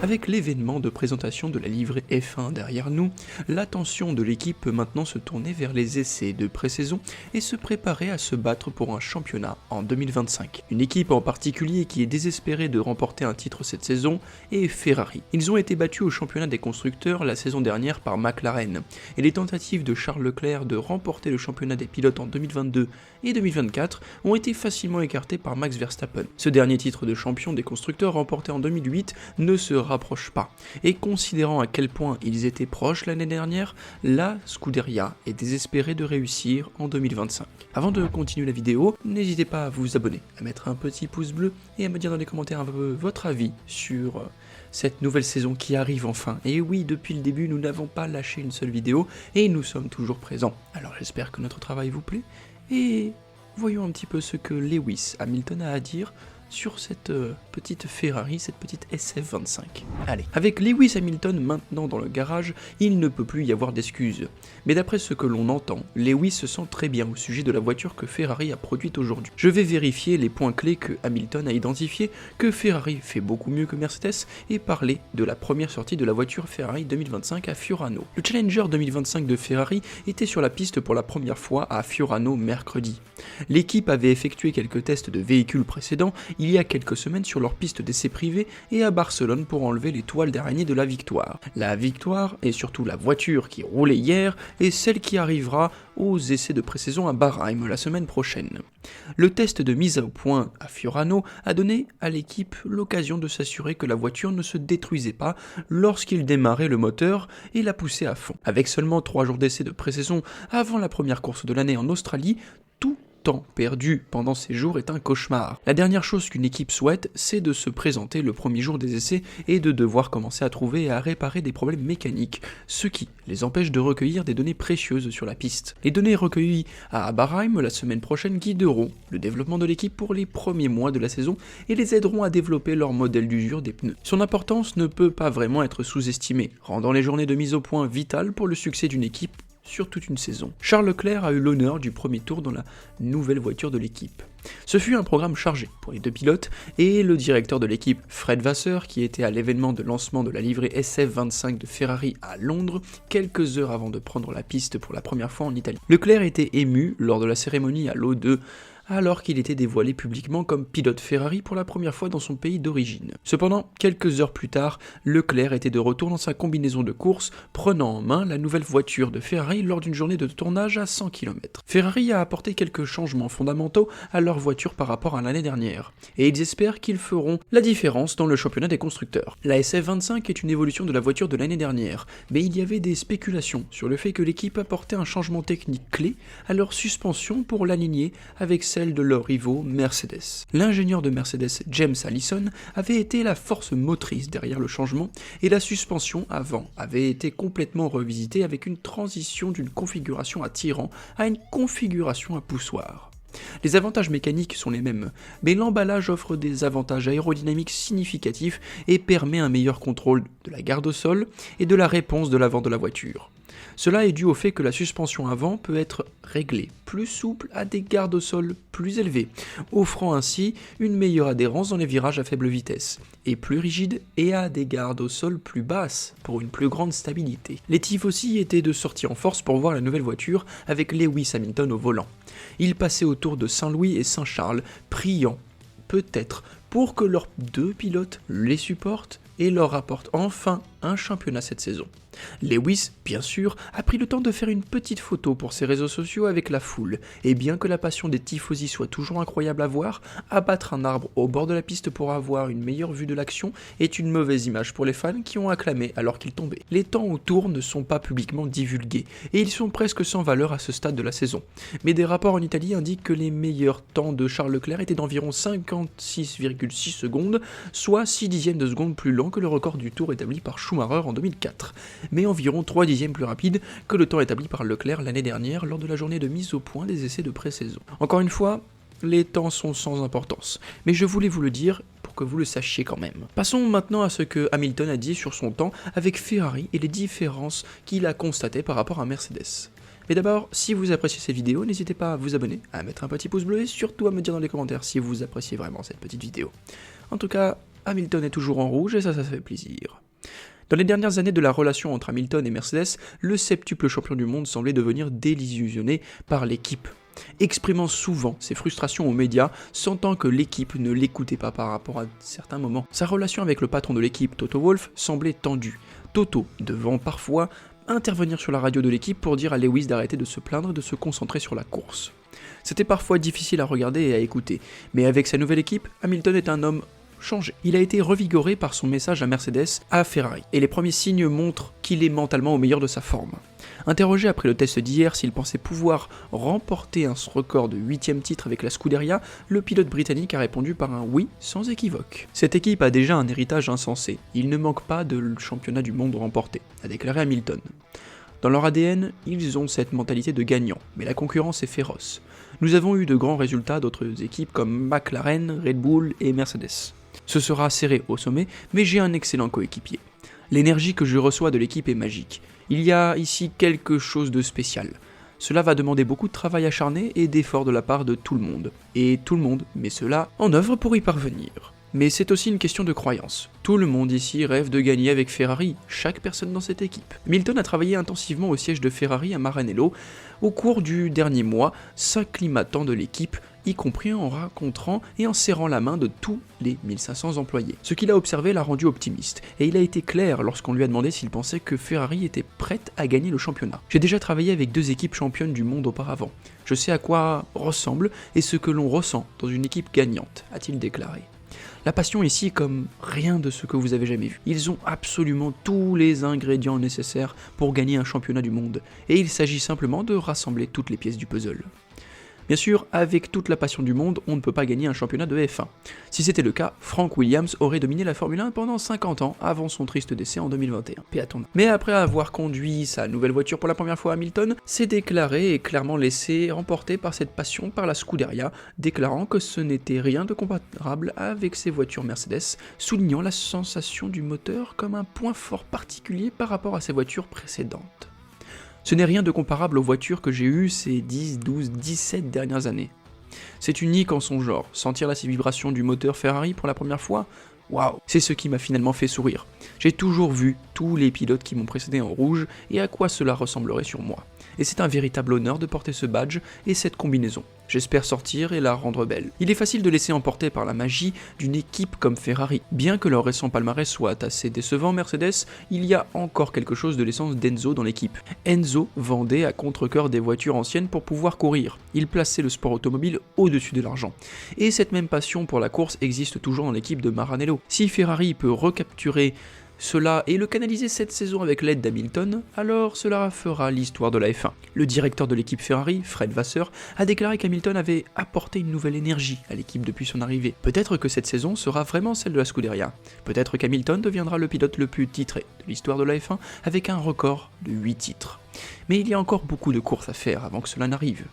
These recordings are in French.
Avec l'événement de présentation de la livrée F1 derrière nous, l'attention de l'équipe peut maintenant se tourner vers les essais de pré-saison et se préparer à se battre pour un championnat en 2025. Une équipe en particulier qui est désespérée de remporter un titre cette saison est Ferrari. Ils ont été battus au championnat des constructeurs la saison dernière par McLaren, et les tentatives de Charles Leclerc de remporter le championnat des pilotes en 2022 et 2024 ont été facilement écartées par Max Verstappen. Ce dernier titre de champion des constructeurs remporté en 2008 ne se rapproche pas, et considérant à quel point ils étaient proches l'année dernière, la Scuderia est désespérée de réussir en 2025. Avant de continuer la vidéo, n'hésitez pas à vous abonner, à mettre un petit pouce bleu et à me dire dans les commentaires un peu votre avis sur cette nouvelle saison qui arrive enfin. Et oui, depuis le début, nous n'avons pas lâché une seule vidéo et nous sommes toujours présents. Alors j'espère que notre travail vous plaît et voyons un petit peu ce que Lewis Hamilton a à dire sur cette petite Ferrari, cette petite SF25. Allez, avec Lewis Hamilton maintenant dans le garage, il ne peut plus y avoir d'excuses. Mais d'après ce que l'on entend, Lewis se sent très bien au sujet de la voiture que Ferrari a produite aujourd'hui. Je vais vérifier les points clés que Hamilton a identifiés, que Ferrari fait beaucoup mieux que Mercedes, et parler de la première sortie de la voiture Ferrari 2025 à Fiorano. Le Challenger 2025 de Ferrari était sur la piste pour la première fois à Fiorano mercredi. L'équipe avait effectué quelques tests de véhicules précédents il y a quelques semaines sur leur piste d'essai privée et à Barcelone pour enlever les toiles d'araignée de la victoire. La victoire, et surtout la voiture qui roulait hier, est celle qui arrivera aux essais de pré-saison à Bahreïn la semaine prochaine. Le test de mise au point à Fiorano a donné à l'équipe l'occasion de s'assurer que la voiture ne se détruisait pas lorsqu'il démarrait le moteur et la poussait à fond. Avec seulement 3 jours d'essai de pré-saison avant la première course de l'année en Australie, tout temps perdu pendant ces jours est un cauchemar. La dernière chose qu'une équipe souhaite, c'est de se présenter le premier jour des essais et de devoir commencer à trouver et à réparer des problèmes mécaniques, ce qui les empêche de recueillir des données précieuses sur la piste. Les données recueillies à Bahreïn la semaine prochaine guideront le développement de l'équipe pour les premiers mois de la saison et les aideront à développer leur modèle d'usure des pneus. Son importance ne peut pas vraiment être sous-estimée, rendant les journées de mise au point vitales pour le succès d'une équipe sur toute une saison. Charles Leclerc a eu l'honneur du premier tour dans la nouvelle voiture de l'équipe. Ce fut un programme chargé pour les deux pilotes et le directeur de l'équipe Fred Vasseur, qui était à l'événement de lancement de la livrée SF25 de Ferrari à Londres, quelques heures avant de prendre la piste pour la première fois en Italie. Leclerc était ému lors de la cérémonie à l'O2 alors qu'il était dévoilé publiquement comme pilote Ferrari pour la première fois dans son pays d'origine. Cependant, quelques heures plus tard, Leclerc était de retour dans sa combinaison de course, prenant en main la nouvelle voiture de Ferrari lors d'une journée de tournage à 100 km. Ferrari a apporté quelques changements fondamentaux à leur voiture par rapport à l'année dernière, et ils espèrent qu'ils feront la différence dans le championnat des constructeurs. La SF25 est une évolution de la voiture de l'année dernière, mais il y avait des spéculations sur le fait que l'équipe apportait un changement technique clé à leur suspension pour l'aligner avec celle de leurs rivaux Mercedes. L'ingénieur de Mercedes, James Allison, avait été la force motrice derrière le changement et la suspension avant avait été complètement revisitée avec une transition d'une configuration à tirant à une configuration à poussoir. Les avantages mécaniques sont les mêmes, mais l'emballage offre des avantages aérodynamiques significatifs et permet un meilleur contrôle de la garde au sol et de la réponse de l'avant de la voiture. Cela est dû au fait que la suspension avant peut être réglée plus souple à des gardes au sol plus élevés, offrant ainsi une meilleure adhérence dans les virages à faible vitesse, et plus rigide et à des gardes au sol plus basses pour une plus grande stabilité. Les tifosi étaient de sortie en force pour voir la nouvelle voiture avec Lewis Hamilton au volant. Ils passaient autour de Saint-Louis et Saint-Charles, priant peut-être pour que leurs deux pilotes les supportent et leur apportent enfin un championnat cette saison. Lewis, bien sûr, a pris le temps de faire une petite photo pour ses réseaux sociaux avec la foule, et bien que la passion des tifosi soit toujours incroyable à voir, abattre un arbre au bord de la piste pour avoir une meilleure vue de l'action est une mauvaise image pour les fans qui ont acclamé alors qu'il tombait. Les temps autour ne sont pas publiquement divulgués, et ils sont presque sans valeur à ce stade de la saison. Mais des rapports en Italie indiquent que les meilleurs temps de Charles Leclerc étaient d'environ 56,6 secondes, soit 6 dixièmes de seconde plus lent que le record du tour établi par Schumacher en 2004, mais environ 3 dixièmes plus rapide que le temps établi par Leclerc l'année dernière lors de la journée de mise au point des essais de pré-saison. Encore une fois, les temps sont sans importance, mais je voulais vous le dire pour que vous le sachiez quand même. Passons maintenant à ce que Hamilton a dit sur son temps avec Ferrari et les différences qu'il a constatées par rapport à Mercedes. Mais d'abord, si vous appréciez cette vidéo, n'hésitez pas à vous abonner, à mettre un petit pouce bleu et surtout à me dire dans les commentaires si vous appréciez vraiment cette petite vidéo. En tout cas, Hamilton est toujours en rouge et ça fait plaisir. Dans les dernières années de la relation entre Hamilton et Mercedes, le septuple champion du monde semblait devenir désillusionné par l'équipe, exprimant souvent ses frustrations aux médias, sentant que l'équipe ne l'écoutait pas par rapport à certains moments. Sa relation avec le patron de l'équipe, Toto Wolff, semblait tendue, Toto devant parfois intervenir sur la radio de l'équipe pour dire à Lewis d'arrêter de se plaindre et de se concentrer sur la course. C'était parfois difficile à regarder et à écouter, mais avec sa nouvelle équipe, Hamilton est un homme changé. Il a été revigoré par son message à Mercedes, à Ferrari, et les premiers signes montrent qu'il est mentalement au meilleur de sa forme. Interrogé après le test d'hier s'il pensait pouvoir remporter un record de 8e titre avec la Scuderia, le pilote britannique a répondu par un oui sans équivoque. Cette équipe a déjà un héritage insensé, il ne manque pas de championnat du monde remporté, a déclaré Hamilton. Dans leur ADN, ils ont cette mentalité de gagnant, mais la concurrence est féroce. Nous avons eu de grands résultats d'autres équipes comme McLaren, Red Bull et Mercedes. Ce sera serré au sommet, mais j'ai un excellent coéquipier. L'énergie que je reçois de l'équipe est magique. Il y a ici quelque chose de spécial. Cela va demander beaucoup de travail acharné et d'efforts de la part de tout le monde. Et tout le monde met cela en œuvre pour y parvenir. Mais c'est aussi une question de croyance. Tout le monde ici rêve de gagner avec Ferrari, chaque personne dans cette équipe. Hamilton a travaillé intensivement au siège de Ferrari à Maranello au cours du dernier mois, s'acclimatant de l'équipe, y compris en rencontrant et en serrant la main de tous les 1500 employés. Ce qu'il a observé l'a rendu optimiste, et il a été clair lorsqu'on lui a demandé s'il pensait que Ferrari était prête à gagner le championnat. J'ai déjà travaillé avec 2 équipes championnes du monde auparavant. Je sais à quoi ressemble et ce que l'on ressent dans une équipe gagnante, a-t-il déclaré. La passion ici est comme rien de ce que vous avez jamais vu. Ils ont absolument tous les ingrédients nécessaires pour gagner un championnat du monde, et il s'agit simplement de rassembler toutes les pièces du puzzle. Bien sûr, avec toute la passion du monde, on ne peut pas gagner un championnat de F1. Si c'était le cas, Frank Williams aurait dominé la Formule 1 pendant 50 ans avant son triste décès en 2021. Paix à ton âme. Mais après avoir conduit sa nouvelle voiture pour la première fois, Hamilton s'est déclaré et clairement laissé remporter par cette passion par la Scuderia, déclarant que ce n'était rien de comparable avec ses voitures Mercedes, soulignant la sensation du moteur comme un point fort particulier par rapport à ses voitures précédentes. Ce n'est rien de comparable aux voitures que j'ai eues ces 10, 12, 17 dernières années. C'est unique en son genre, sentir la vibration du moteur Ferrari pour la première fois, waouh, c'est ce qui m'a finalement fait sourire. J'ai toujours vu tous les pilotes qui m'ont précédé en rouge et à quoi cela ressemblerait sur moi. Et c'est un véritable honneur de porter ce badge et cette combinaison. J'espère sortir et la rendre belle. Il est facile de laisser emporter par la magie d'une équipe comme Ferrari. Bien que leur récent palmarès soit assez décevant, Mercedes, il y a encore quelque chose de l'essence d'Enzo dans l'équipe. Enzo vendait à contre-cœur des voitures anciennes pour pouvoir courir. Il plaçait le sport automobile au-dessus de l'argent. Et cette même passion pour la course existe toujours dans l'équipe de Maranello. Si Ferrari peut recapturer cela et le canaliser cette saison avec l'aide d'Hamilton, alors cela fera l'histoire de la F1. Le directeur de l'équipe Ferrari, Fred Vasseur, a déclaré qu'Hamilton avait apporté une nouvelle énergie à l'équipe depuis son arrivée. Peut-être que cette saison sera vraiment celle de la Scuderia. Peut-être qu'Hamilton deviendra le pilote le plus titré de l'histoire de la F1 avec un record de 8 titres. Mais il y a encore beaucoup de courses à faire avant que cela n'arrive.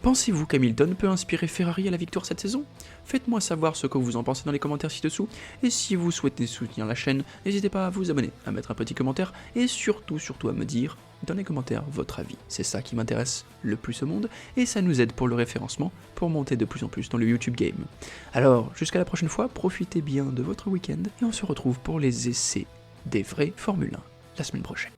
Pensez-vous qu'Hamilton peut inspirer Ferrari à la victoire cette saison? Faites-moi savoir ce que vous en pensez dans les commentaires ci-dessous, et si vous souhaitez soutenir la chaîne, n'hésitez pas à vous abonner, à mettre un petit commentaire, et surtout à me dire dans les commentaires votre avis. C'est ça qui m'intéresse le plus au monde, et ça nous aide pour le référencement, pour monter de plus en plus dans le YouTube Game. Alors, jusqu'à la prochaine fois, profitez bien de votre week-end, et on se retrouve pour les essais des vrais Formule 1 la semaine prochaine.